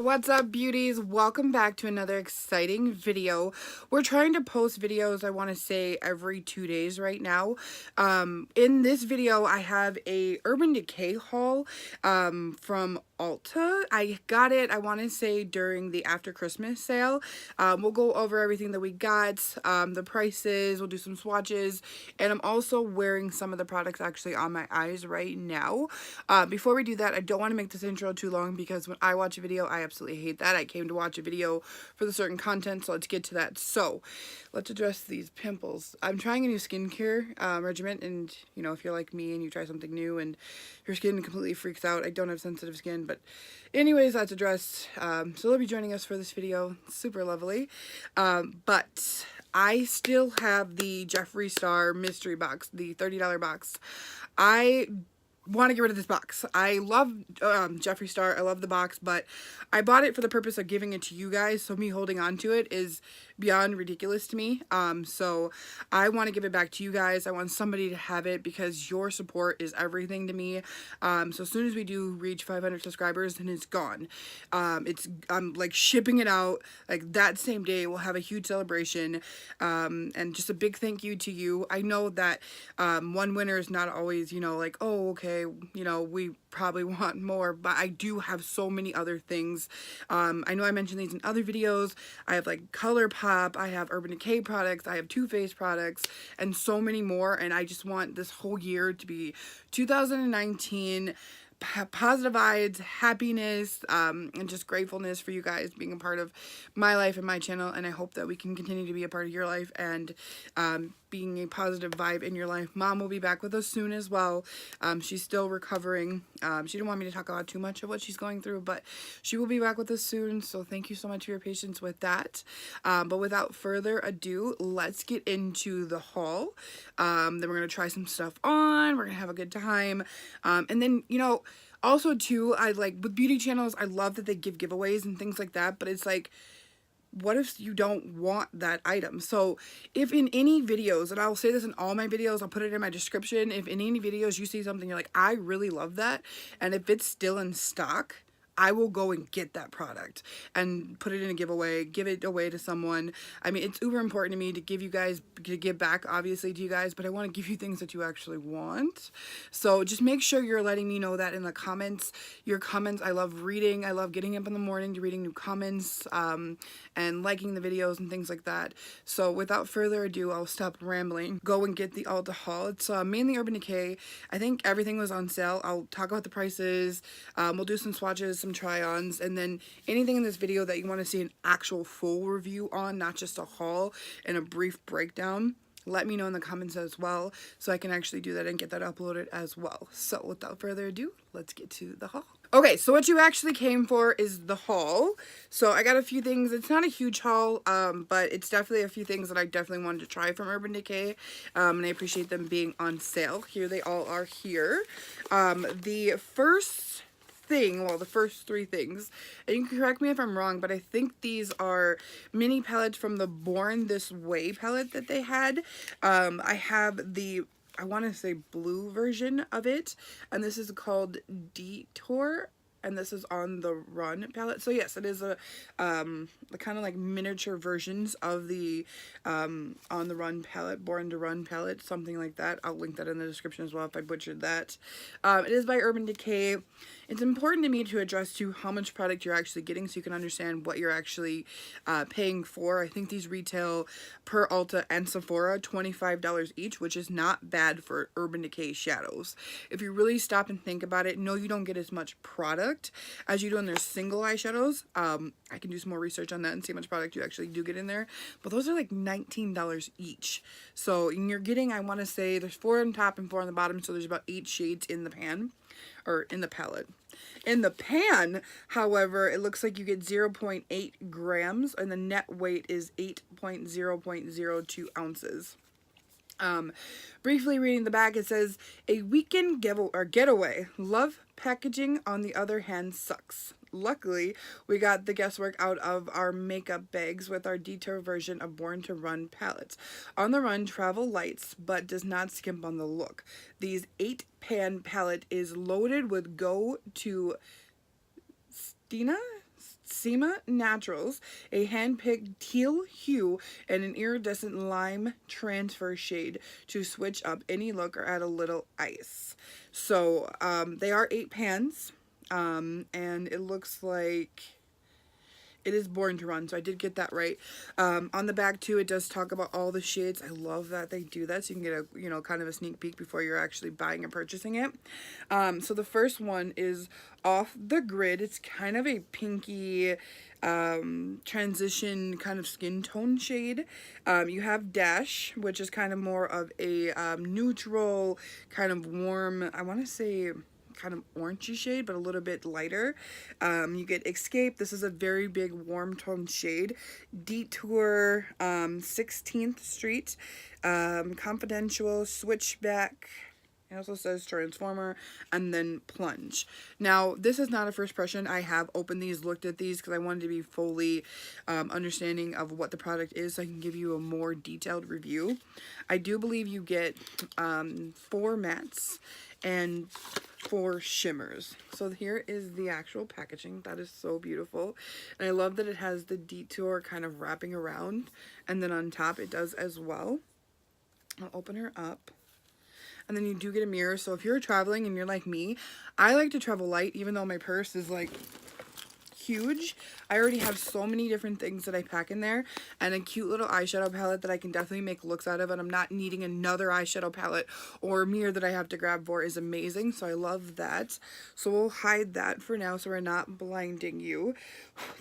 What's up, beauties? Welcome back to another exciting video. We're trying to post videos, I want to say, every 2 days right now. In this video, I have a Urban Decay haul from Ulta. I got it, I want to say, during the after Christmas sale. We'll go over everything that we got, the prices, we'll do some swatches, and I'm also wearing some of the products actually on my eyes right now. Before we do that, I don't want to make this intro too long because when I watch a video, I absolutely hate that. I came to watch a video for the certain content, so let's get to that. So, let's address these pimples. I'm trying a new skincare regimen, and you know, if you're like me and you try something new and your skin completely freaks out, I don't have sensitive skin, but anyways, that's addressed. So they'll be joining us for this video. Super lovely. But I still have the Jeffree Star mystery box, the $30 box. I want to get rid of this box. I love Jeffree Star. I love the box, but I bought it for the purpose of giving it to you guys, so me holding on to it is beyond ridiculous to me. So I want to give it back to you guys. I want somebody to have it because your support is everything to me. So as soon as we do reach 500 subscribers, then it's gone. I'm like shipping it out like that same day. We'll have a huge celebration, and just a big thank you to you. I know that one winner is not always, you know, like, oh, okay, you know, we probably want more, but I do have so many other things. I know I mentioned these in other videos. I have like ColourPop, I have Urban Decay products, I have Too Faced products, and so many more, and I just want this whole year to be 2019 positive vibes, happiness, and just gratefulness for you guys being a part of my life and my channel, and I hope that we can continue to be a part of your life and being a positive vibe in your life. Mom will be back with us soon as well. She's still recovering. She didn't want me to talk about too much of what she's going through, but she will be back with us soon, so thank you so much for your patience with that. But without further ado, let's get into the haul. Then we're going to try some stuff on, we're going to have a good time, and then, you know, also too, I like with beauty channels, I love that they give giveaways and things like that, but it's like, what if you don't want that item? So if in any videos, and I'll say this in all my videos, I'll put it in my description, if in any videos you see something you're like, I really love that, and if it's still in stock, I will go and get that product and put it in a giveaway, give it away to someone. I mean, it's uber important to me to give you guys, to give back obviously to you guys, but I want to give you things that you actually want. So just make sure you're letting me know that in the comments. Your comments, I love reading. I love getting up in the morning to reading new comments, and liking the videos and things like that. So without further ado, I'll stop rambling. Go and get the Ulta haul. It's mainly Urban Decay. I think everything was on sale. I'll talk about the prices. We'll do some swatches, some try-ons, and then anything in this video that you want to see an actual full review on, not just a haul and a brief breakdown, let me know in the comments as well, so I can actually do that and get that uploaded as well. So without further ado, let's get to the haul. Okay, so what you actually came for is the haul. So I got a few things. It's not a huge haul, but it's definitely a few things that I definitely wanted to try from Urban Decay, and I appreciate them being on sale. Here they all are here. The first thing, well, the first three things, and you can correct me if I'm wrong, but I think these are mini palettes from the Born This Way palette that they had. I have the, I want to say, blue version of it, and this is called Detour, and this is on the Run palette. So yes, it is a kind of like miniature versions of the On the Run palette, Born to Run palette, something like that. I'll link that in the description as well if I butchered that. It is by Urban Decay. It's important to me to address to how much product you're actually getting so you can understand what you're actually paying for. I think these retail per Ulta and Sephora $25 each, which is not bad for Urban Decay shadows. If you really stop and think about it, no, you don't get as much product as you do in their single eyeshadows. I can do some more research on that and see how much product you actually do get in there, but those are like $19 each. So you're getting, I want to say, there's 4 on top and 4 on the bottom, so there's about 8 shades in the pan, or in the palette. In the pan, however, it looks like you get 0.8 grams, and the net weight is 8.0.02 ounces. Briefly reading the back, it says, a weekend getaway. Love packaging, on the other hand, sucks. Luckily, we got the guesswork out of our makeup bags with our Detour version of Born to Run palettes. On the Run, travel lights, but does not skimp on the look. These 8-pan palette is loaded with go to Stina Sema Naturals, a hand-picked teal hue and an iridescent lime transfer shade to switch up any look or add a little ice. So they are 8 pans, and it looks like it is Born to Run, so I did get that right. On the back too, it does talk about all the shades. I love that they do that, so you can get a, you know, kind of a sneak peek before you're actually buying and purchasing it. So the first one is Off the Grid. It's kind of a pinky transition kind of skin tone shade. You have Dash, which is kind of more of a neutral, kind of warm, I want to say kind of orangey shade, but a little bit lighter. You get Escape. This is a very big warm tone shade. Detour, 16th Street, Confidential, Switchback. It also says Transformer, and then Plunge. Now, this is not a first impression. I have opened these, looked at these, because I wanted to be fully understanding of what the product is, so I can give you a more detailed review. I do believe you get 4 mattes and 4 shimmers. So here is the actual packaging. That is so beautiful. And I love that it has the detour kind of wrapping around, and then on top it does as well. I'll open her up. And then you do get a mirror. So if you're traveling and you're like me, I like to travel light, even though my purse is like huge. I already have so many different things that I pack in there, and a cute little eyeshadow palette that I can definitely make looks out of, and I'm not needing another eyeshadow palette or mirror that I have to grab for is amazing. So I love that. So we'll hide that for now so we're not blinding you.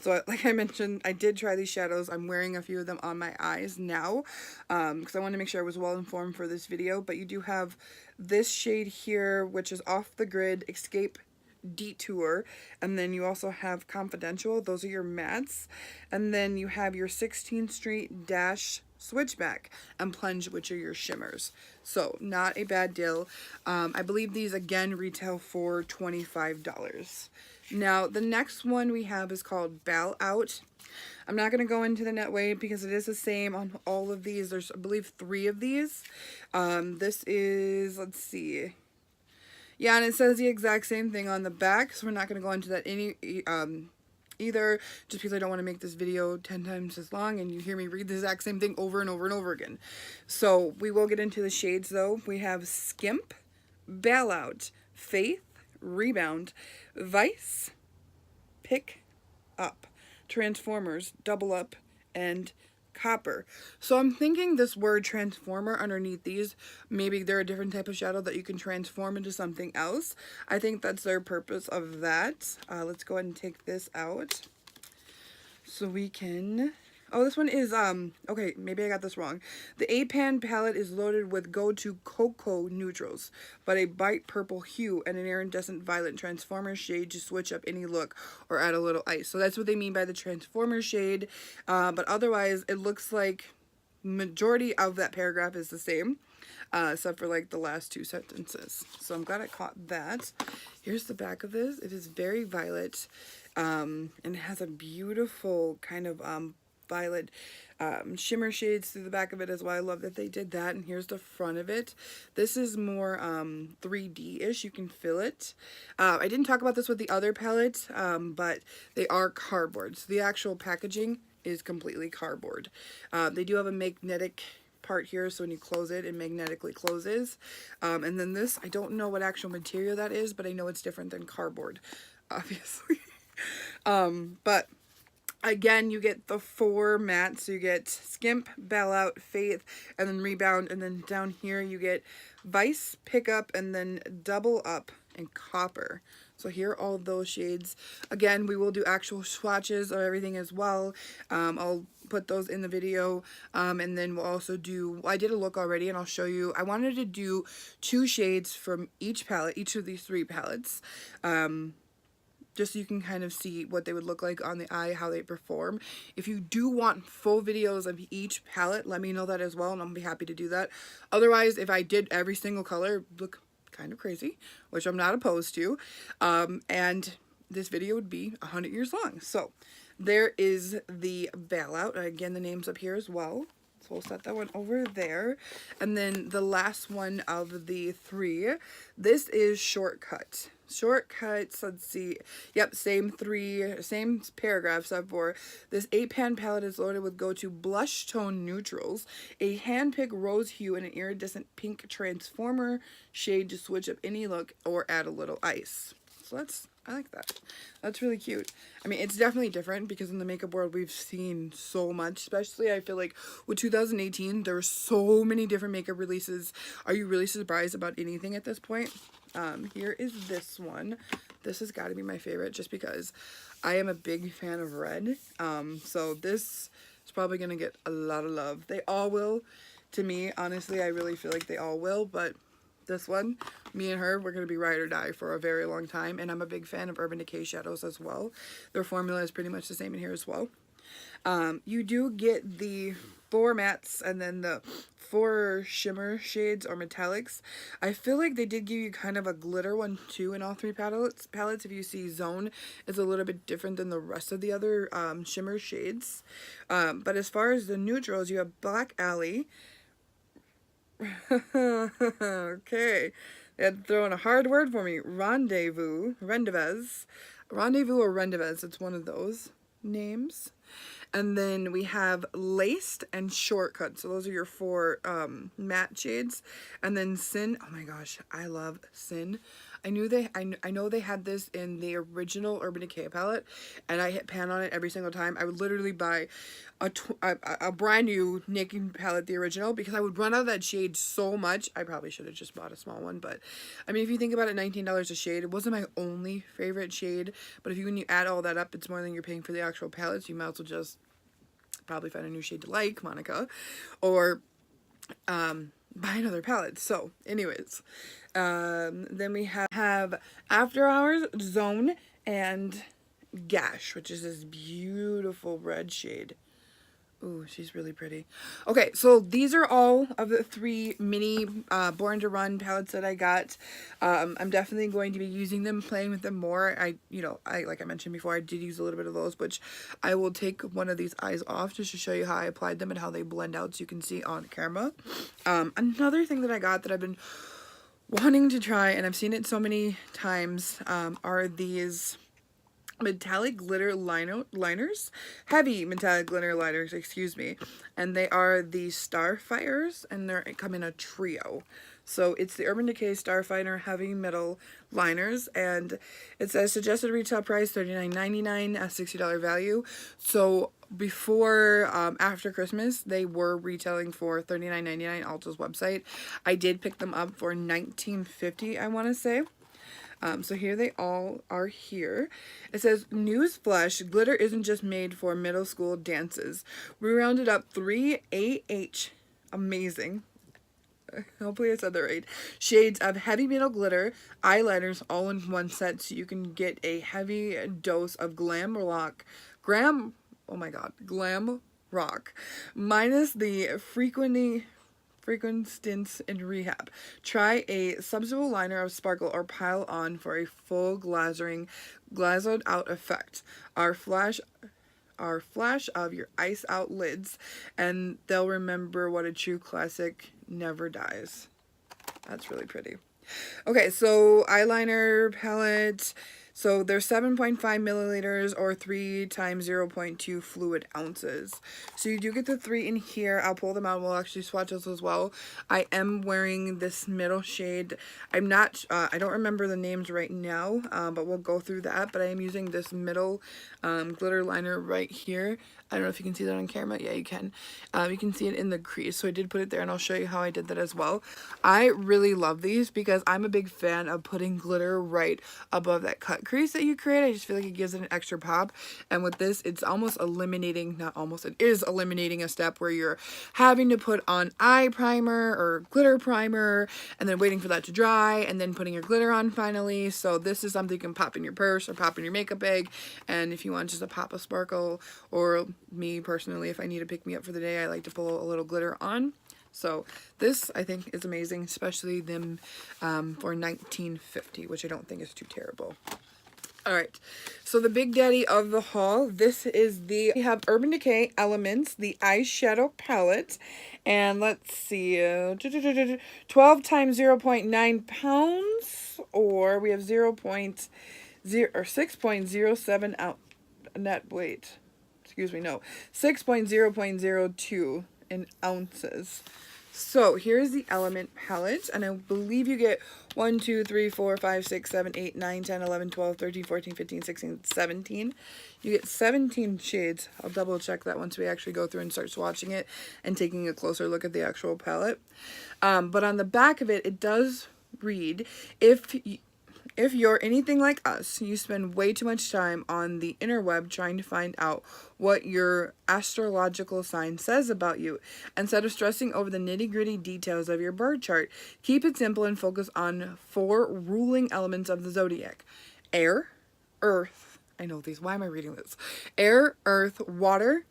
So like I mentioned, I did try these shadows. I'm wearing a few of them on my eyes now because I want to make sure I was well informed for this video. But you do have this shade here, which is Off the Grid, Escape, Detour, and then you also have Confidential. Those are your mattes, and then you have your 16th Street, Dash, Switchback, and Plunge, which are your shimmers. So not a bad deal. I believe these again retail for $25. Now the next one we have is called Ball Out. I'm not going to go into the net weight because it is the same on all of these. There's, I believe, 3 of these. This is, let's see. Yeah, and it says the exact same thing on the back, so we're not going to go into that either, just because I don't want to make this video 10 times as long and you hear me read the exact same thing over and over and over again. So we will get into the shades though. We have Skimp, Ball Out, Faith, Rebound, Vice, Pick Up, Transformers, Double Up, and Copper. So I'm thinking this word transformer underneath these, maybe they're a different type of shadow that you can transform into something else. I think that's their purpose of that. Let's go ahead and take this out so we can, oh, this one is, okay, maybe I got this wrong. The 8-pan palette is loaded with go-to cocoa neutrals, but a bright purple hue and an iridescent violet transformer shade to switch up any look or add a little ice. So that's what they mean by the transformer shade, but otherwise it looks like majority of that paragraph is the same, except for like the last 2 sentences. So I'm glad I caught that. Here's the back of this. It is very violet, and it has a beautiful kind of violet shimmer shades through the back of it as well. I love that they did that. And here's the front of it. This is more 3D-ish. You can feel it. I didn't talk about this with the other palette, but they are cardboard. So the actual packaging is completely cardboard. They do have a magnetic part here, so when you close it, it magnetically closes. And then this, I don't know what actual material that is, but I know it's different than cardboard, obviously. But again, you get the 4 mattes. So you get Skimp, Ball Out, Faith, and then Rebound. And then down here you get Vice, Pick Up, and then Double Up and Copper. So here are all those shades. Again, we will do actual swatches of everything as well. I'll put those in the video. And then we'll also do, I did a look already and I'll show you. I wanted to do 2 shades from each palette, each of these 3 palettes. Just so you can kind of see what they would look like on the eye, how they perform. If you do want full videos of each palette, let me know that as well, and I'll be happy to do that. Otherwise, if I did every single color, look kind of crazy, which I'm not opposed to, and this video would be 100 years long. So there is the Ball Out. Again, the name's up here as well. So we'll set that one over there. And then the last one of the 3, this is Shortcut. shortcuts, let's see. Yep, same paragraphs up for this 8-pan palette is loaded with go-to blush tone neutrals, a hand-picked rose hue, and an iridescent pink transformer shade to switch up any look or add a little ice. So I like that. That's really cute. I mean, it's definitely different because in the makeup world we've seen so much, especially I feel like with 2018 there were so many different makeup releases. Are you really surprised about anything at this point? Here is this one. This has got to be my favorite just because I am a big fan of red. So this is probably going to get a lot of love. They all will. To me, honestly, I really feel like they all will, but this one, me and her, we're going to be ride or die for a very long time. And I'm a big fan of Urban Decay shadows as well. Their formula is pretty much the same in here as well. You do get the 4 mattes and then the 4 shimmer shades or metallics. I feel like they did give you kind of a glitter one too in all 3 palettes. If you see Zone is a little bit different than the rest of the other shimmer shades. But as far as the neutrals, you have Black Alley. Okay, they had to throw in a hard word for me. Rendezvous, it's one of those names. And then we have Laced and Shortcut. So those are your 4 matte shades. And then Sin. Oh my gosh, I love Sin. I know they had this in the original Urban Decay palette, and I hit pan on it every single time. I would literally buy a brand new Naked palette, the original, because I would run out of that shade so much. I probably should have just bought a small one, but I mean, if you think about it, $19 a shade. It wasn't my only favorite shade, but when you add all that up, it's more than you're paying for the actual palettes. You might as well just probably find a new shade to like, Monica, or buy another palette. So anyways, then we have After Hours, Zone, and Gash, which is this beautiful red shade. Ooh, she's really pretty. Okay, so these are all of the 3 mini Born to Run palettes that I got. I'm definitely going to be using them, playing with them more. I like I mentioned before, I did use a little bit of those, which I will take one of these eyes off just to show you how I applied them and how they blend out so you can see on camera. Another thing that I got that I've been wanting to try, and I've seen it so many times, are these metallic glitter liners, heavy metallic glitter liners, excuse me, and they are the Starfires, and they come in a trio. So it's the Urban Decay Starfire heavy metal liners, and it says suggested retail price $39.99, a $60 value. So before after Christmas, they were retailing for $39.99 Ulta's website. I did pick them up for $19.50, I want to say. So here they all are here. It says, newsflash, glitter isn't just made for middle school dances. We rounded up 3 AH, amazing, hopefully I said that right, shades of heavy metal glitter eyeliners all in one set, so you can get a heavy dose of glam rock, minus the frequent stints in rehab. Try a substitute liner of sparkle or pile on for a full glazed out effect. Our flash of your ice out lids, and they'll remember what a true classic never dies. That's really pretty. Okay, so eyeliner palette. So they're 7.5 milliliters or 3 times 0.2 fluid ounces. So you do get the 3 in here. I'll pull them out. We'll actually swatch those as well. I am wearing this middle shade. I don't remember the names right now, but we'll go through that. But I am using this middle glitter liner right here. I don't know if you can see that on camera. Yeah, you can. You can see it in the crease. So I did put it there, and I'll show you how I did that as well. I really love these because I'm a big fan of putting glitter right above that cut crease that you create. I just feel like it gives it an extra pop. And with this, it's almost eliminating, not almost, it is eliminating a step where you're having to put on eye primer or glitter primer and then waiting for that to dry and then putting your glitter on finally. So this is something you can pop in your purse or pop in your makeup bag. And if you want just a pop of sparkle, or me personally, if I need to pick me up for the day, I like to pull a little glitter on. So this I think is amazing, especially them for $19.50, which I don't think is too terrible. Alright, so the big daddy of the haul, we have Urban Decay Elements, the eyeshadow palette, and let's see, 12 times 0.9 pounds, or we have 6.07 out net weight. Excuse me, no. 6.0.02 in ounces. So here's the element palette, and I believe you get 1, 2, 3, 4, 5, 6, 7, 8, 9, 10, 11, 12, 13, 14, 15, 16, 17. You get 17 shades. I'll double check that once we actually go through and start swatching it and taking a closer look at the actual palette. But on the back of it, it does read, if you're anything like us, you spend way too much time on the interweb trying to find out what your astrological sign says about you. Instead of stressing over the nitty-gritty details of your birth chart, keep it simple and focus on 4 ruling elements of the zodiac. Air, earth, I know these, why am I reading this? Air, earth, water,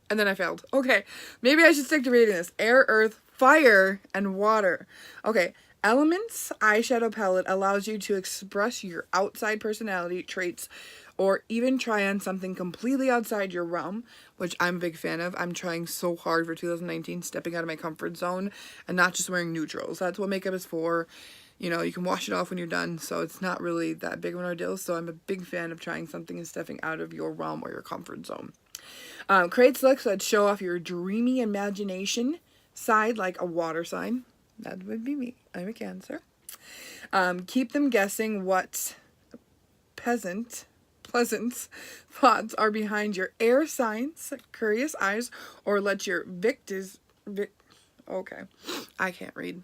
and then I failed. Okay, maybe I should stick to reading this. Air, earth, fire, and water. Okay. Elements eyeshadow palette allows you to express your outside personality traits or even try on something completely outside your realm, which I'm a big fan of. I'm trying so hard for 2019, stepping out of my comfort zone and not just wearing neutrals. That's what makeup is for. You know, you can wash it off when you're done, so it's not really that big of an ordeal. So I'm a big fan of trying something and stepping out of your realm or your comfort zone. Create looks that show off your dreamy imagination side, like a water sign. That would be me. I'm a Cancer. Keep them guessing what pleasant thoughts are behind your air signs, curious eyes, or let your okay, I can't read.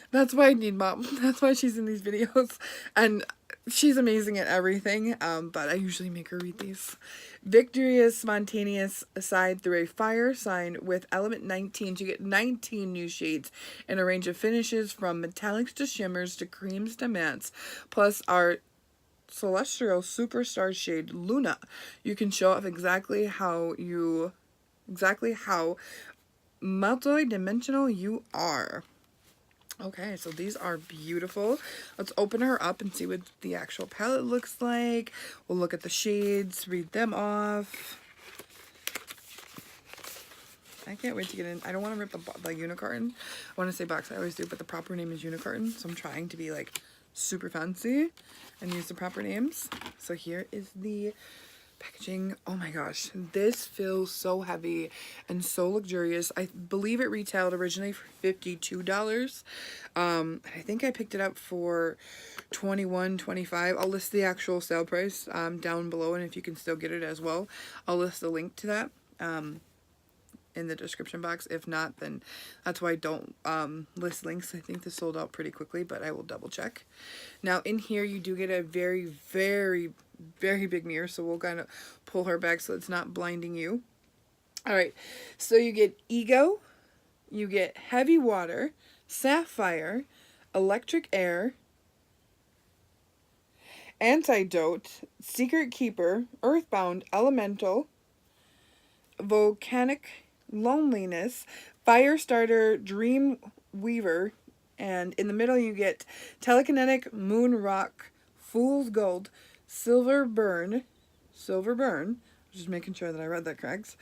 That's why I need Mom. That's why she's in these videos. And she's amazing at everything, but I usually make her read these. Victorious, spontaneous side through a fire sign with element 19. You get 19 new shades in a range of finishes from metallics to shimmers to creams to mattes. Plus our celestial superstar shade Luna. You can show off exactly how multi-dimensional you are. Okay, so these are beautiful. Let's open her up and see what the actual palette looks like. We'll look at the shades, read them off. I can't wait to get in. I don't want to rip the unicorn. I want to say box, I always do, but the proper name is unicorn. So I'm trying to be like super fancy and use the proper names. So here is the packaging. Oh my gosh, this feels so heavy and so luxurious. I believe it retailed originally for $52. I think I picked it up for $21, $25. I'll list the actual sale price down below, and if you can still get it as well, I'll list the link to that in the description box. If not, then that's why I don't list links. I think this sold out pretty quickly, but I will double check. Now in here you do get a very, very, very big mirror, so we'll kind of pull her back so it's not blinding you. All right, so you get Ego, you get Heavy Water, Sapphire, Electric Air, Antidote, Secret Keeper, Earthbound, Elemental, Volcanic Loneliness, Firestarter, Dream Weaver, and in the middle you get Telekinetic, Moon Rock, Fool's Gold, Silver Burn, just making sure that I read that correct,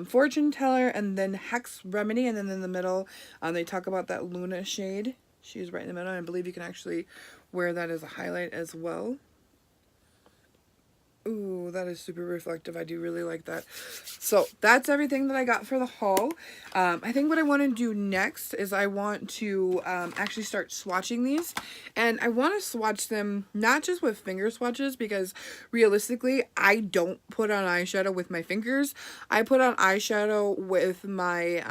Fortune Teller, and then Hex Remedy, and then in the middle they talk about that Luna shade. She's right in the middle, and I believe you can actually wear that as a highlight as well. Ooh, that is super reflective. I do really like that. So that's everything that I got for the haul. I think what I want to do next is I want to actually start swatching these. And I want to swatch them not just with finger swatches, because realistically, I don't put on eyeshadow with my fingers. I put on eyeshadow with my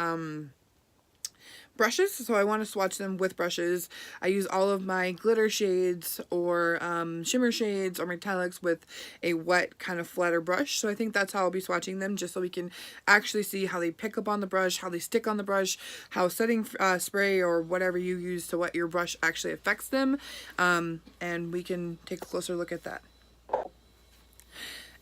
brushes, so I want to swatch them with brushes. I use all of my glitter shades or shimmer shades or metallics with a wet kind of flatter brush. So I think that's how I'll be swatching them, just so we can actually see how they pick up on the brush, how they stick on the brush, how setting spray or whatever you use to wet your brush actually affects them, and we can take a closer look at that.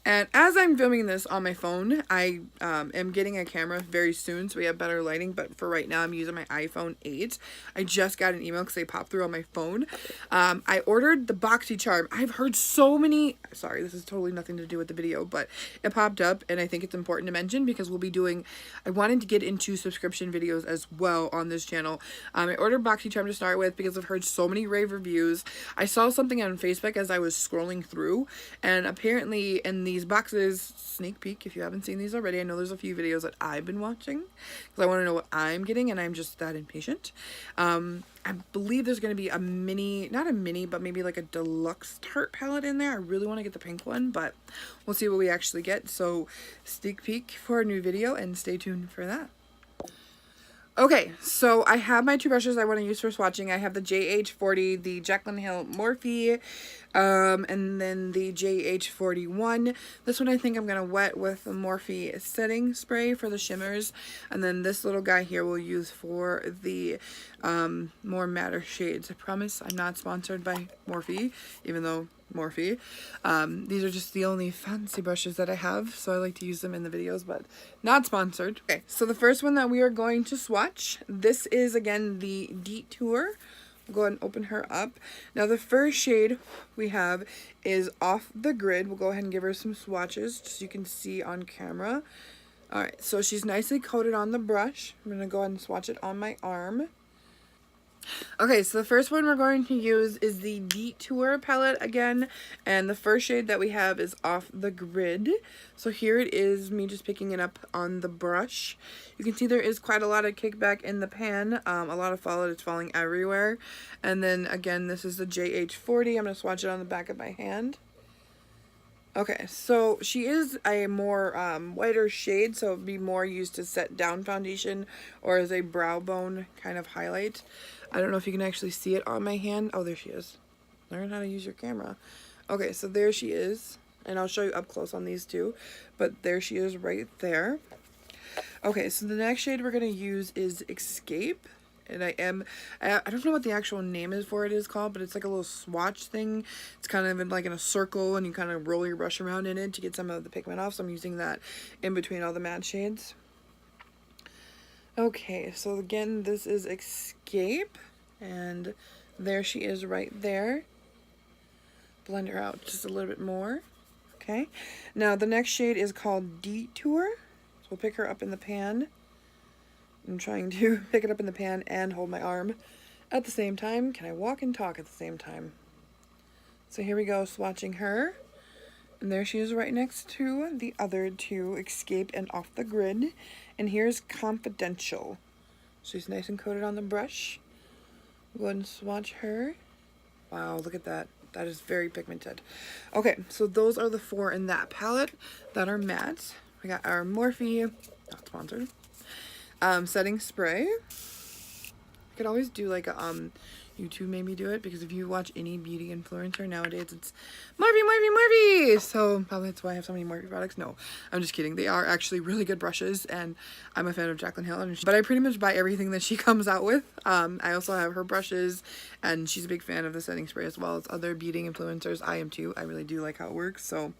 And as I'm filming this on my phone, I am getting a camera very soon, so we have better lighting. But for right now, I'm using my iPhone 8. I just got an email because they popped through on my phone. I ordered the BoxyCharm. I've heard so many... Sorry, this is totally nothing to do with the video, but it popped up, and I think it's important to mention because we'll be doing... I wanted to get into subscription videos as well on this channel. I ordered BoxyCharm to start with because I've heard so many rave reviews. I saw something on Facebook as I was scrolling through, and apparently in these boxes, sneak peek if you haven't seen these already, I know there's a few videos that I've been watching because I want to know what I'm getting, and I'm just that impatient. I believe there's going to be a mini, not a mini, but maybe like a deluxe Tarte palette in there. I really want to get the pink one, but we'll see what we actually get. So sneak peek for a new video and stay tuned for that. Okay, so I have my two brushes I want to use for swatching. I have the JH40, the Jaclyn Hill Morphe, and then the JH41. This one I think I'm going to wet with the Morphe setting spray for the shimmers. And then this little guy here we'll use for the more matter shades. I promise I'm not sponsored by Morphe, even though Morphe. These are just the only fancy brushes that I have, so I like to use them in the videos, but not sponsored. Okay, so the first one that we are going to swatch, this is again the Detour. We'll go ahead and open her up. Now the first shade we have is Off the Grid. We'll go ahead and give her some swatches just so you can see on camera. Alright, so she's nicely coated on the brush. I'm going to go ahead and swatch it on my arm. Okay, so the first one we're going to use is the Detour palette again, and the first shade that we have is Off the Grid. So here it is, me just picking it up on the brush. You can see there is quite a lot of kickback in the pan, a lot of fallout, it's falling everywhere. And then again, this is the JH40. I'm going to swatch it on the back of my hand. Okay, so she is a more whiter shade, so it would be more used to set down foundation or as a brow bone kind of highlight. I don't know if you can actually see it on my hand. Oh, there she is. Learn how to use your camera. Okay, so there she is. And I'll show you up close on these two. But there she is right there. Okay, so the next shade we're going to use is Escape. And I don't know what the actual name is for it is called, but it's like a little swatch thing. It's kind of like in a circle, and you kind of roll your brush around in it to get some of the pigment off. So I'm using that in between all the matte shades. Okay, so again, this is Escape, and there she is right there. Blend her out just a little bit more. Okay, now the next shade is called Detour. So we'll pick her up in the pan. I'm trying to pick it up in the pan and hold my arm at the same time. Can I walk and talk at the same time? So here we go, swatching her. And there she is right next to the other two, Escape and Off the Grid. And here's Confidential. She's nice and coated on the brush. Go ahead and swatch her. Wow, look at that. That is very pigmented. Okay, so those are the four in that palette that are matte. We got our Morphe, not sponsored, setting spray. I could always do like a YouTube made me do it, because if you watch any beauty influencer nowadays, it's Morphe, Morphe, Morphe. So probably that's why I have so many Morphe products. No, I'm just kidding. They are actually really good brushes, and I'm a fan of Jaclyn Hill. But I pretty much buy everything that she comes out with. I also have her brushes, and she's a big fan of the setting spray as well as other beauty influencers. I am too. I really do like how it works, so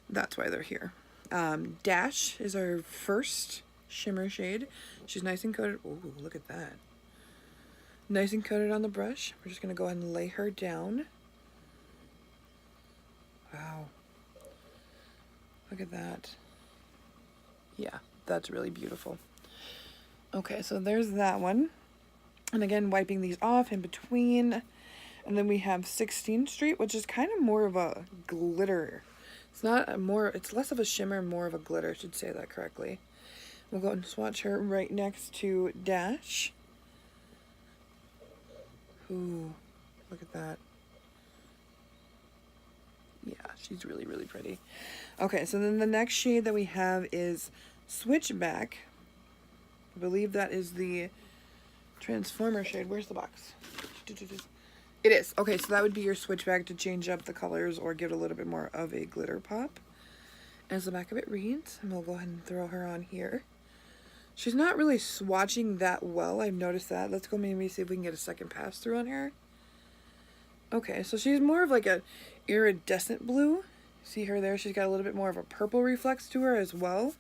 that's why they're here. Dash is our first shimmer shade. She's nice and coated. Oh, look at that. Nice and coated on the brush. We're just going to go ahead and lay her down. Wow. Look at that. Yeah, that's really beautiful. Okay, so there's that one. And again, wiping these off in between. And then we have 16th Street, which is kind of more of a glitter. It's not a more, it's less of a shimmer, more of a glitter. I should say that correctly. We'll go ahead and swatch her right next to Dash. Ooh, look at that. Yeah, she's really, really pretty. Okay, so then the next shade that we have is Switchback. I believe that is the Transformer shade. Where's the box? It is. Okay, so that would be your Switchback to change up the colors or give it a little bit more of a glitter pop. As the back of it reads, and we'll go ahead and throw her on here. She's not really swatching that well. I've noticed that. Let's go maybe see if we can get a second pass through on her. Okay, so she's more of like a iridescent blue, See her there? She's got a little bit more of a purple reflex to her as well.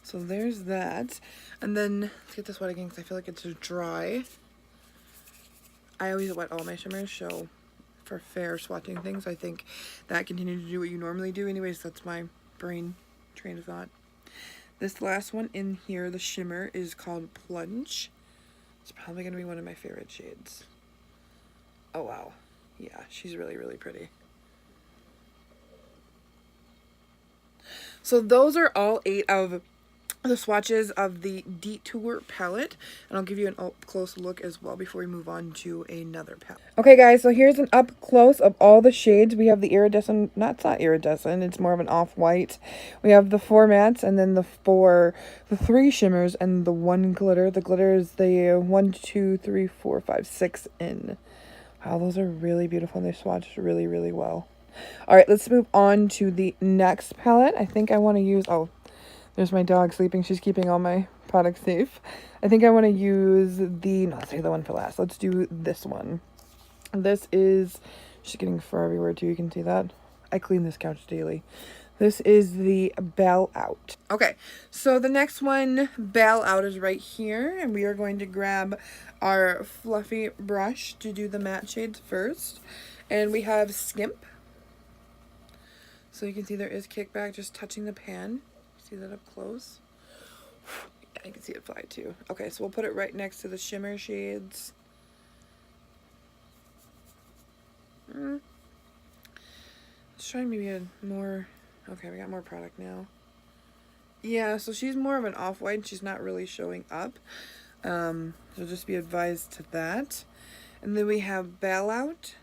So there's that. And then, let's get this wet again because I feel like it's dry. I always wet all my shimmers, so for fair swatching things, I think that continue to do what you normally do. Anyways, that's my brain train of thought. This last one in here, the shimmer, is called Plunge. It's probably going to be one of my favorite shades. Oh, wow. Yeah, she's really, really pretty. So those are all 8 of the swatches of the Detour palette, and I'll give you an up close look as well before we move on to another palette. Okay guys, so here's an up close of all the shades. We have the iridescent, it's not iridescent, it's more of an off-white. We have the 4 mattes and then the 3 shimmers and the 1 glitter. The glitter is the 1, 2, 3, 4, 5, 6 in. Wow, those are really beautiful and they swatched really, really well. Alright, let's move on to the next palette. I think I want to use, oh, there's my dog sleeping. She's keeping all my products safe. I think I want to use the, no, let's save the one for last. Let's do this one. This is, she's getting fur everywhere too. You can see that. I clean this couch daily. This is the Bell Out. Okay, so the next one, Bell Out, is right here. And we are going to grab our fluffy brush to do the matte shades first. And we have Skimp. So you can see there is kickback just touching the pan. See that up close? Yeah, you can see it fly too. Okay, so we'll put it right next to the shimmer shades. Let's try maybe a more, okay, we got more product now. Yeah, so she's more of an off-white. She's not really showing up. So just be advised to that. And then we have Bell Out.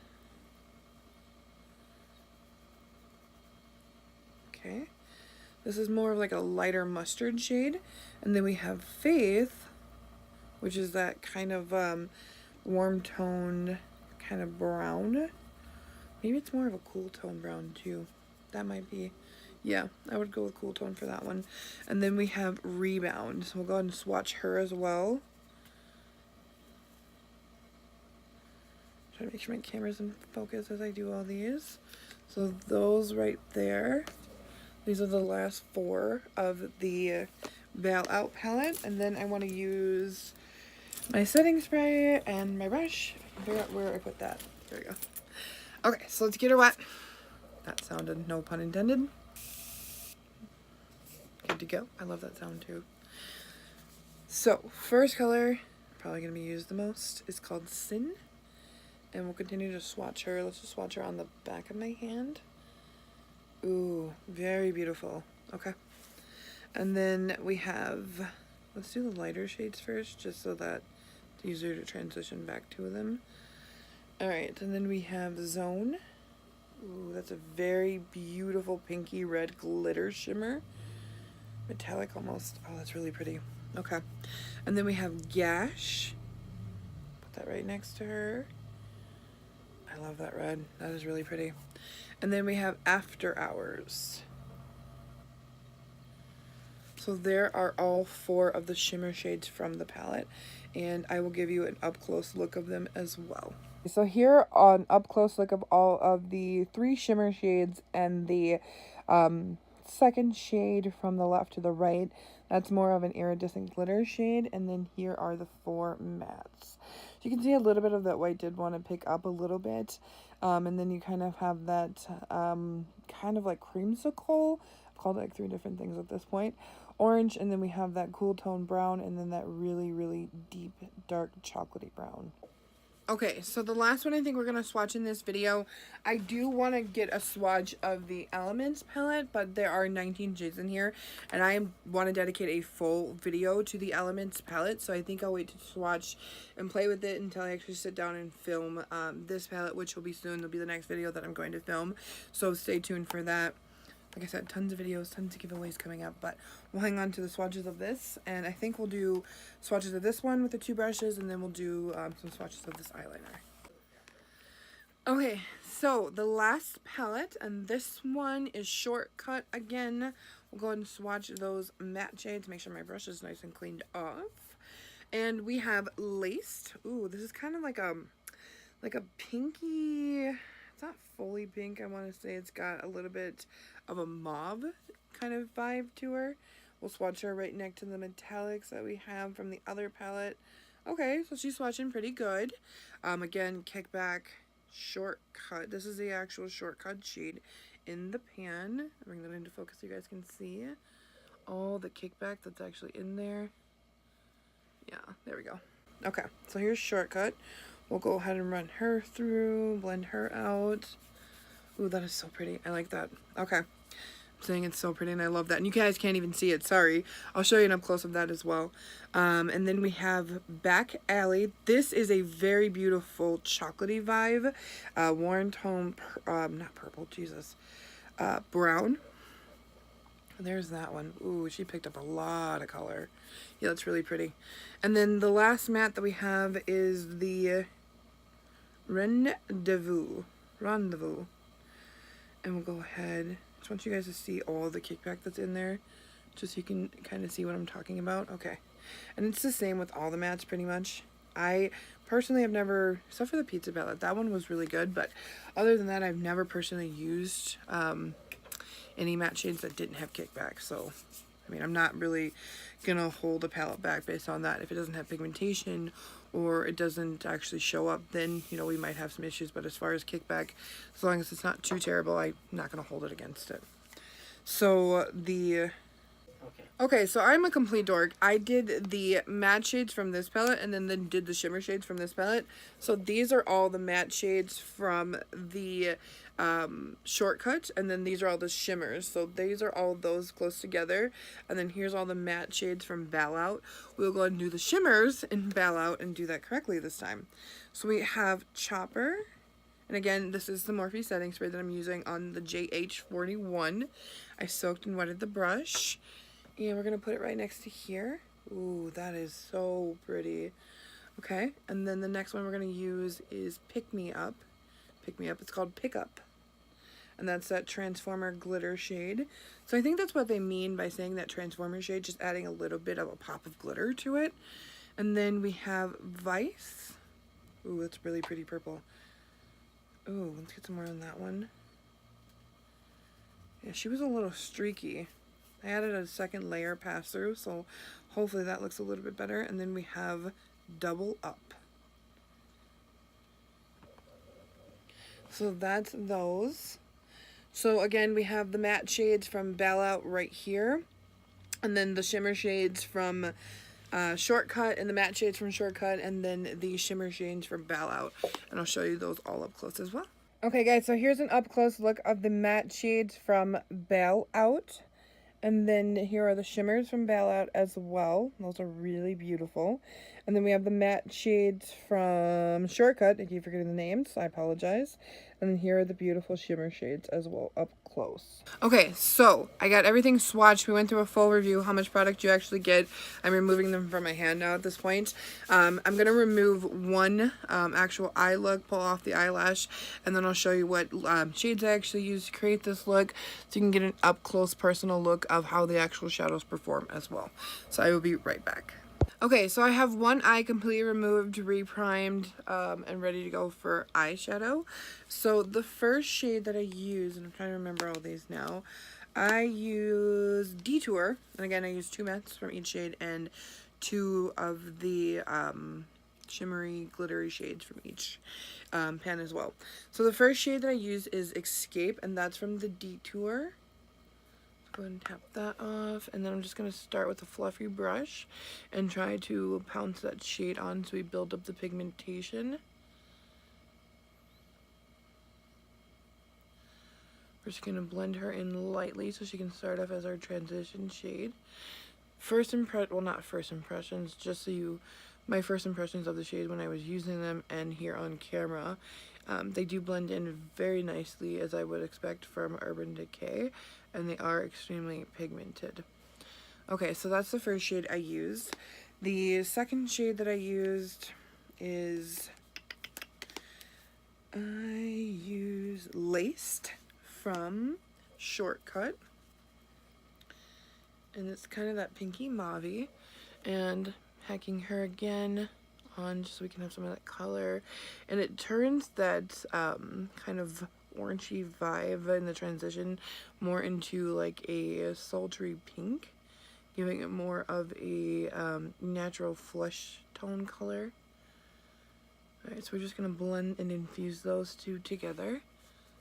Okay. This is more of like a lighter mustard shade. And then we have Faith, which is that kind of warm toned kind of brown. Maybe it's more of a cool tone brown too. That might be, yeah, I would go with cool tone for that one. And then we have Rebound. So we'll go ahead and swatch her as well. Try to make sure my camera's in focus as I do all these. So those right there. These are the last 4 of the Bell Out palette. And then I want to use my setting spray and my brush. Figure out where I put that. There we go. Okay, so let's get her wet. That sounded, no pun intended. Good to go. I love that sound too. So, first color, probably going to be used the most, is called Sin. And we'll continue to swatch her. Let's just swatch her on the back of my hand. Ooh, very beautiful. Okay. And then we have, let's do the lighter shades first, just so that it's easier to transition back to them. Alright, and then we have Zone. Ooh, that's a very beautiful pinky red glitter shimmer. Metallic almost. Oh, that's really pretty. Okay. And then we have Gash. Put that right next to her. I love that red. That is really pretty. And then we have After Hours. So there are all 4 of the shimmer shades from the palette, and I will give you an up-close look of them as well. So here on up-close look of all of the 3 shimmer shades and the second shade from the left to the right. That's more of an iridescent glitter shade, and then here are the 4 mattes. So you can see a little bit of that white did want to pick up a little bit. And then you kind of have that kind of like creamsicle. I've called it like 3 different things at this point. Orange, and then we have that cool tone brown, and then that really, really deep, dark chocolatey brown. Okay, so the last one I think we're going to swatch in this video, I do want to get a swatch of the Elements palette, but there are 19 shades in here, and I want to dedicate a full video to the Elements palette, so I think I'll wait to swatch and play with it until I actually sit down and film this palette, which will be soon. It'll be the next video that I'm going to film, so stay tuned for that. Like I said, tons of videos, tons of giveaways coming up, but we'll hang on to the swatches of this, and I think we'll do swatches of this one with the 2 brushes, and then we'll do some swatches of this eyeliner. Okay, so the last palette, and this one is Shortcut again. We'll go ahead and swatch those matte shades, make sure my brush is nice and cleaned off. And we have Laced. Ooh, this is kind of like a pinky, it's not fully pink. I want to say it's got a little bit of a mauve kind of vibe to her. We'll swatch her right next to the metallics that we have from the other palette. Okay, so she's swatching pretty good. Again, Kickback Shortcut. This is the actual shortcut shade in the pan. I'll bring that into focus so you guys can see all the Kickback that's actually in there. Yeah, there we go. Okay, so here's Shortcut. We'll go ahead and run her through, blend her out. Ooh, that is so pretty. I like that. Okay. I'm saying it's so pretty and I love that. And you guys can't even see it, sorry. I'll show you an up close of that as well. And then we have Back Alley. This is a very beautiful chocolatey vibe. Warm tone, not purple, Jesus. Brown. There's that one. Ooh, she picked up a lot of color. Yeah, that's really pretty. And then the last matte that we have is the Rendezvous. And we'll go ahead. Just want you guys to see all the Kickback that's in there, just so you can kind of see what I'm talking about. Okay. And it's the same with all the mattes pretty much. I personally have never, except for the pizza palette, that one was really good, but other than that, I've never personally used any matte shades that didn't have Kickback. So, I mean, I'm not really gonna hold a palette back based on that. If it doesn't have pigmentation or it doesn't actually show up, then, you know, we might have some issues. But as far as Kickback, as long as it's not too terrible, I'm not gonna hold it against it. So the Okay, so I'm a complete dork. I did the matte shades from this palette and then did the shimmer shades from this palette. So these are all the matte shades from the Shortcut, and then these are all the shimmers. So these are all those close together. And then here's all the matte shades from Bow Out. We'll go ahead and do the shimmers in Bow Out and do that correctly this time. So we have Chopper. And again, this is the Morphe setting spray that I'm using on the JH41. I soaked and wetted the brush. And we're going to put it right next to here. Ooh, that is so pretty. Okay, and then the next one we're going to use is Pick Me Up. Pick Me Up, it's called Pick Up. And that's that Transformer glitter shade. So I think that's what they mean by saying that Transformer shade, just adding a little bit of a pop of glitter to it. And then we have Vice. Ooh, that's really pretty purple. Ooh, let's get some more on that one. Yeah, she was a little streaky. I added a second layer pass through, so hopefully that looks a little bit better. And then we have Double Up. So that's those. So again, we have the matte shades from Bow Out right here. And then the shimmer shades from Shortcut, and the matte shades from Shortcut, and then the shimmer shades from Bow Out. And I'll show you those all up close as well. Okay guys, so here's an up close look of the matte shades from Bow Out. And then here are the shimmers from Bow Out as well. Those are really beautiful. And then we have the matte shades from Shortcut. I keep forgetting the names, I apologize. And then here are the beautiful shimmer shades as well up close. Okay, so I got everything swatched. We went through a full review, how much product you actually get. I'm removing them from my hand now at this point. I'm going to remove one actual eye look, pull off the eyelash, and then I'll show you what shades I actually used to create this look, so you can get an up-close personal look of how the actual shadows perform as well. So I will be right back. Okay, so I have one eye completely removed, reprimed, and ready to go for eyeshadow. So the first shade that I use, and I'm trying to remember all these now, I use Detour, and again I use 2 mattes from each shade and 2 of the shimmery glittery shades from each pan as well. So the first shade that I use is Escape, and that's from the Detour. Go ahead and tap that off, and then I'm just going to start with a fluffy brush and try to pounce that shade on so we build up the pigmentation. We're just going to blend her in lightly so she can start off as our transition shade. Not first impressions, just so my first impressions of the shade when I was using them and here on camera. They do blend in very nicely, as I would expect from Urban Decay, and they are extremely pigmented. Okay, so that's the first shade I used. The second shade that I used is, I use Laced from Shortcut, and it's kind of that pinky mauve, and hacking her again on just so we can have some of that color, and it turns that kind of orangey vibe in the transition, more into like a sultry pink, giving it more of a natural flesh tone color. Alright, so we're just going to blend and infuse those two together.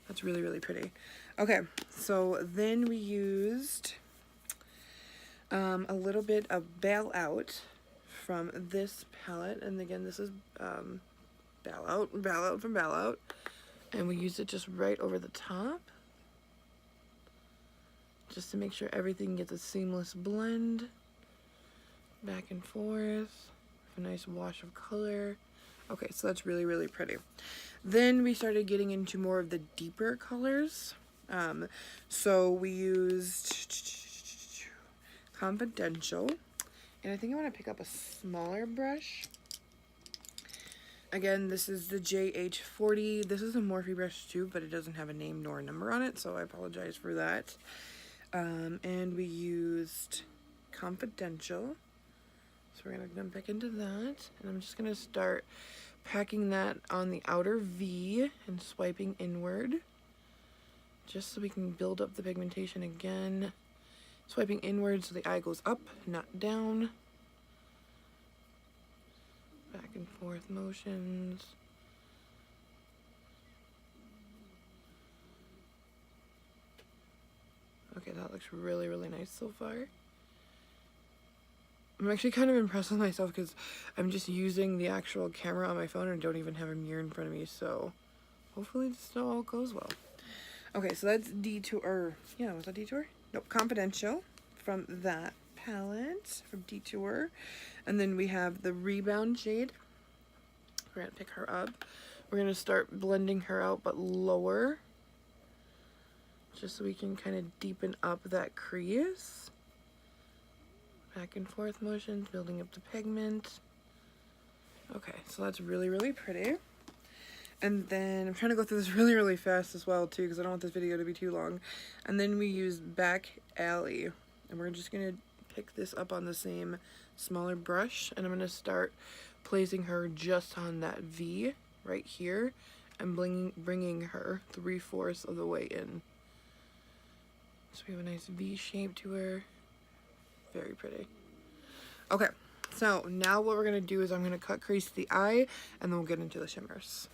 That's really, really pretty. Okay, so then we used a little bit of Bail Out from this palette. And again, this is Bail Out from Bail Out. And we used it just right over the top, just to make sure everything gets a seamless blend. Back and forth. A nice wash of color. Okay, so that's really, really pretty. Then we started getting into more of the deeper colors. So we used Confidential. And I think I want to pick up a smaller brush. Again, this is the JH40. This is a Morphe brush too, but it doesn't have a name nor a number on it, so I apologize for that. And we used Confidential. So we're going to jump back into that. And I'm just going to start packing that on the outer V and swiping inward, just so we can build up the pigmentation again. Swiping inward so the eye goes up, not down. Back and forth motions. Okay, that looks really, really nice so far. I'm actually kind of impressed with myself because I'm just using the actual camera on my phone and don't even have a mirror in front of me, so hopefully this all goes well. Okay, so that's Detour. Yeah, was that Detour? Nope, Confidential from that palette from Detour. And then we have the Rebound shade. We're going to pick her up. We're going to start blending her out, but lower, just so we can kind of deepen up that crease. Back and forth motions, building up the pigment. Okay, so that's really, really pretty. And then I'm trying to go through this really, really fast as well too, because I don't want this video to be too long. And then we use Back Alley, and we're just going to pick this up on the same smaller brush, and I'm going to start placing her just on that V right here and bringing her 3/4 of the way in. So we have a nice V shape to her. Very pretty. Okay, so now what we're going to do is I'm going to cut crease the eye, and then we'll get into the shimmers.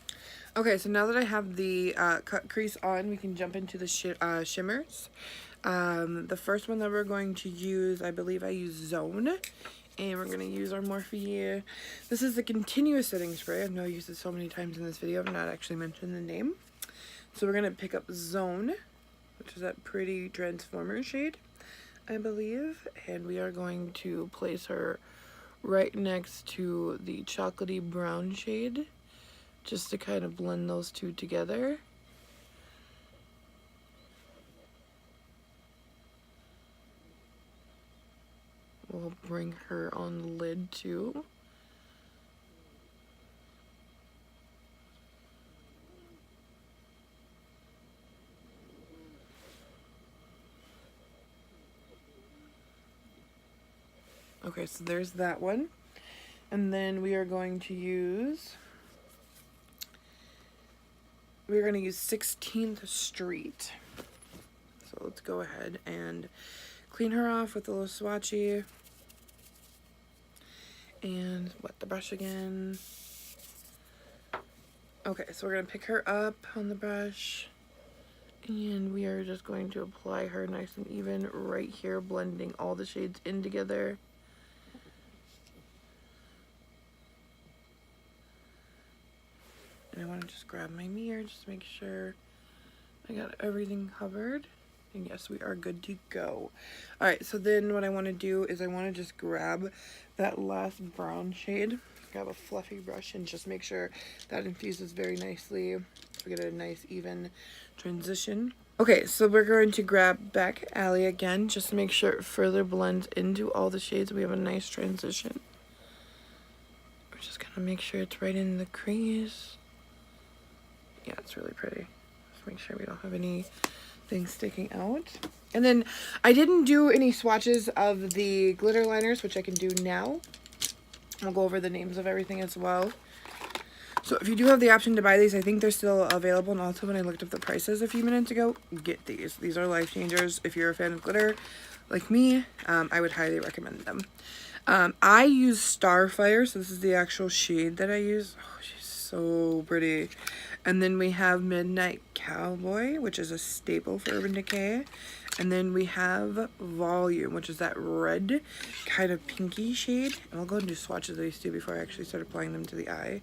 Okay, so now that I have the cut crease on, we can jump into the shimmers. The first one that we're going to use, I believe I use Zone. And we're going to use our Morphe. This is the continuous setting spray. I know I used it so many times in this video. I've not actually mentioned the name. So we're going to pick up Zone, which is that pretty Transformer shade, I believe. And we are going to place her right next to the chocolatey brown shade, just to kind of blend those two together. We'll bring her on the lid too. Okay, so there's that one. And then we are going to use 16th Street. So let's go ahead and clean her off with a little swatchy. And wet the brush again. Okay, so we're going to pick her up on the brush. And we are just going to apply her nice and even right here, blending all the shades in together. And I want to just grab my mirror just to make sure I got everything covered. And yes, we are good to go. Alright, so then what I want to do is I want to just grab that last brown shade, grab a fluffy brush, and just make sure that infuses very nicely. We get a nice even transition. Okay, so we're going to grab Back Alley again, just to make sure it further blends into all the shades. We have a nice transition. We're just going to make sure it's right in the crease. Yeah, it's really pretty. Just make sure we don't have any things sticking out. And then I didn't do any swatches of the glitter liners, which I can do now. I'll go over the names of everything as well. So if you do have the option to buy these, I think they're still available. And also when I looked up the prices a few minutes ago, get these. These are life changers. If you're a fan of glitter like me, I would highly recommend them. I use Starfire, so this is the actual shade that I use. Oh, she's so pretty. And then we have Midnight Cowboy, which is a staple for Urban Decay. And then we have Volume, which is that red kind of pinky shade. And I'll go ahead and do swatches of these two before I actually start applying them to the eye.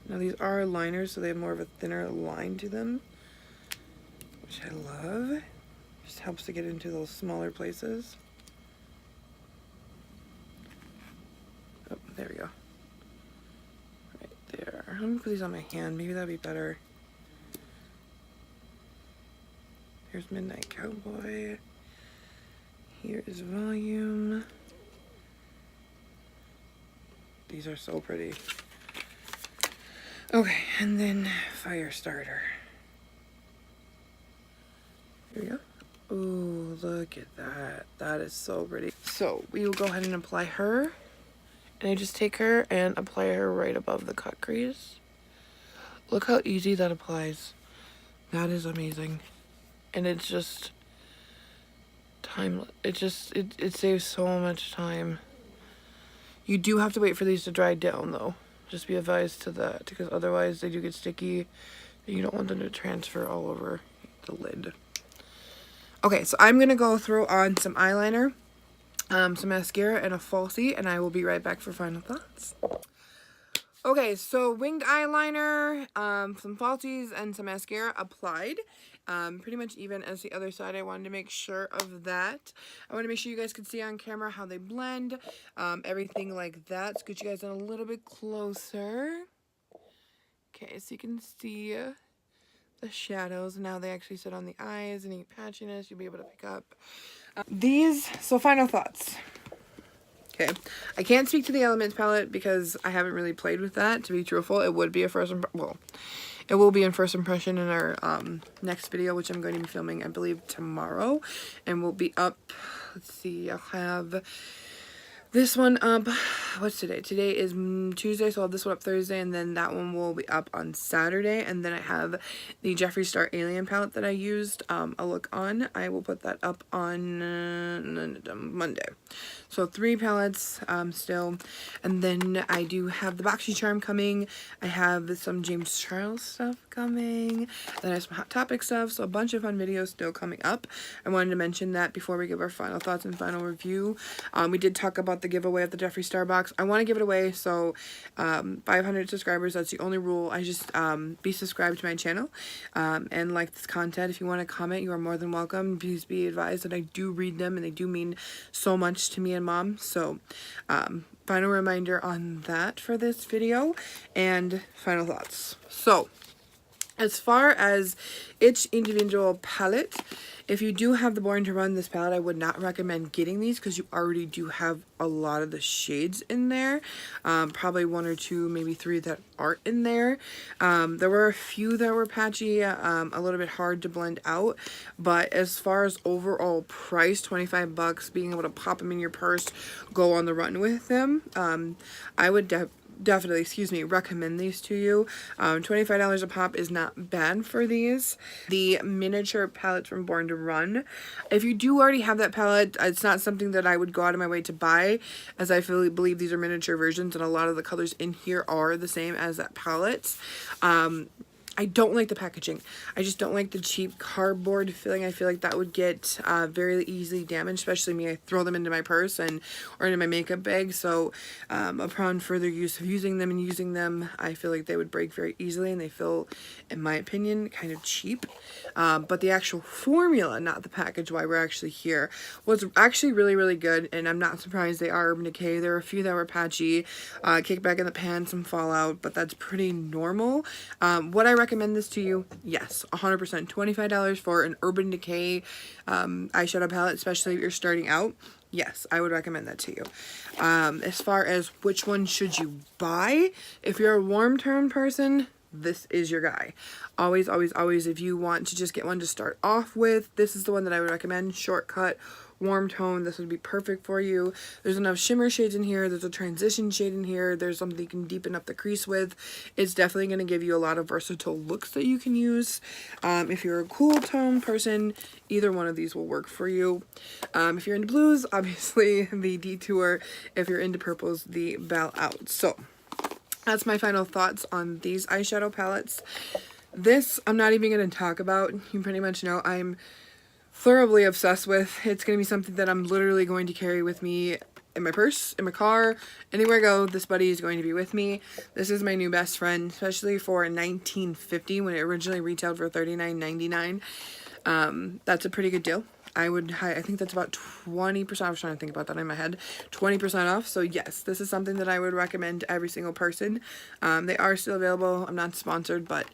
Now these are liners, so they have more of a thinner line to them, which I love. Just helps to get into those smaller places. Oh, there we go. Right there. I'm gonna put these on my hand. Maybe that'd be better. Here's Midnight Cowboy. Here is Volume. These are so pretty. Okay, and then Fire Starter. Here we go. Ooh, look at that. That is so pretty. So we will go ahead and apply her. And I just take her and apply her right above the cut crease. Look how easy that applies. That is amazing. And it's just time. It saves so much time. You do have to wait for these to dry down though. Just be advised to that, because otherwise they do get sticky and you don't want them to transfer all over the lid. Okay, so I'm gonna go throw on some eyeliner, some mascara, and a falsie, and I will be right back for final thoughts. Okay, so winged eyeliner, some falsies, and some mascara applied. Pretty much even as the other side. I wanted to make sure of that. I want to make sure you guys could see on camera how they blend, everything like that. Scoot you guys in a little bit closer. Okay, so you can see the shadows. Now they actually sit on the eyes. Any patchiness you'll be able to pick up. So final thoughts. Okay, I can't speak to the Elements palette because I haven't really played with that, to be truthful. It would be a first it will be in first impression in our next video, which I'm going to be filming, I believe, tomorrow. And we'll be up, let's see, I'll have this one up, what's today? Today is Tuesday, so I'll have this one up Thursday, and then that one will be up on Saturday. And then I have the Jeffree Star Alien palette that I used a look on. I will put that up on Monday. So 3 palettes still. And then I do have the Boxy Charm coming. I have some James Charles stuff coming. Then I have some Hot Topic stuff. So a bunch of fun videos still coming up. I wanted to mention that before we give our final thoughts and final review. We did talk about the giveaway of the Jeffree Star box. I want to give it away, so 500 subscribers, that's the only rule. I just be subscribed to my channel and like this content. If you want to comment, you are more than welcome. Please be advised that I do read them and they do mean so much to me and Mom. So final reminder on that for this video and final thoughts. So as far as each individual palette, if you do have the Born to Run this palette, I would not recommend getting these because you already do have a lot of the shades in there. Probably 1 or 2, maybe 3 that aren't in there. There were a few that were patchy, a little bit hard to blend out. But as far as overall price, 25 bucks, being able to pop them in your purse, go on the run with them, I would definitely, recommend these to you. $25 a pop is not bad for these. The miniature palettes from Born to Run. If you do already have that palette, it's not something that I would go out of my way to buy, as I believe these are miniature versions and a lot of the colors in here are the same as that palette. I don't like the packaging. I just don't like the cheap cardboard feeling. I feel like that would get very easily damaged, especially me. I throw them into my purse or into my makeup bag. So upon further use of using them, I feel like they would break very easily, and they feel, in my opinion, kind of cheap. But the actual formula, not the package, why we're actually here, was actually really, really good. And I'm not surprised they are Urban Decay. There are a few that were patchy, kick back in the pan, some fallout, but that's pretty normal. What I recommend this to you? Yes, 100%. $25 for an Urban Decay eyeshadow palette, especially if you're starting out. Yes, I would recommend that to you. As far as which one should you buy, if you're a warm tone person, this is your guy. Always, always, always, if you want to just get one to start off with, this is the one that I would recommend. Shortcut, warm tone, this would be perfect for you. There's enough shimmer shades in here, there's a transition shade in here, there's something you can deepen up the crease with. It's definitely going to give you a lot of versatile looks that you can use. If you're a cool tone person, either one of these will work for you. If you're into blues, obviously the Detour. If you're into purples, the Belle Out. So that's my final thoughts on these eyeshadow palettes. This I'm not even going to talk about. You pretty much know I'm thoroughly obsessed with. It's going to be something that I'm literally going to carry with me in my purse, in my car, anywhere I go. This buddy is going to be with me. This is my new best friend, especially for $19.50 when it originally retailed for $39.99. That's a pretty good deal. I think that's about 20%. I was trying to think about that in my head. 20% off. So yes, this is something that I would recommend to every single person. They are still available. I'm not sponsored, but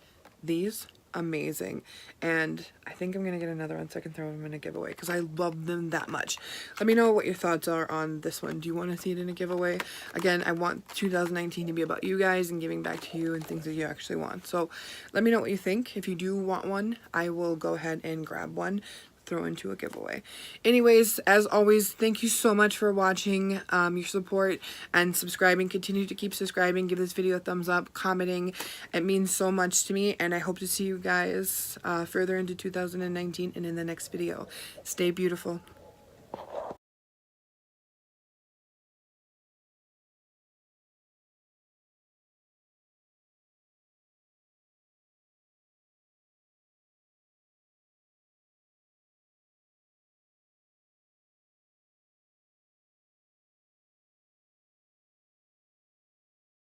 these, amazing. And I think I'm going to get another one so I can throw them in a giveaway because I love them that much. Let me know what your thoughts are on this one. Do you want to see it in a giveaway? Again, I want 2019 to be about you guys and giving back to you and things that you actually want. So let me know what you think. If you do want one, I will go ahead and grab one, throw into a giveaway. Anyways, as always, thank you so much for watching, your support and subscribing. Continue to keep subscribing, give this video a thumbs up, commenting. It means so much to me, and I hope to see you guys further into 2019 and in the next video. Stay beautiful.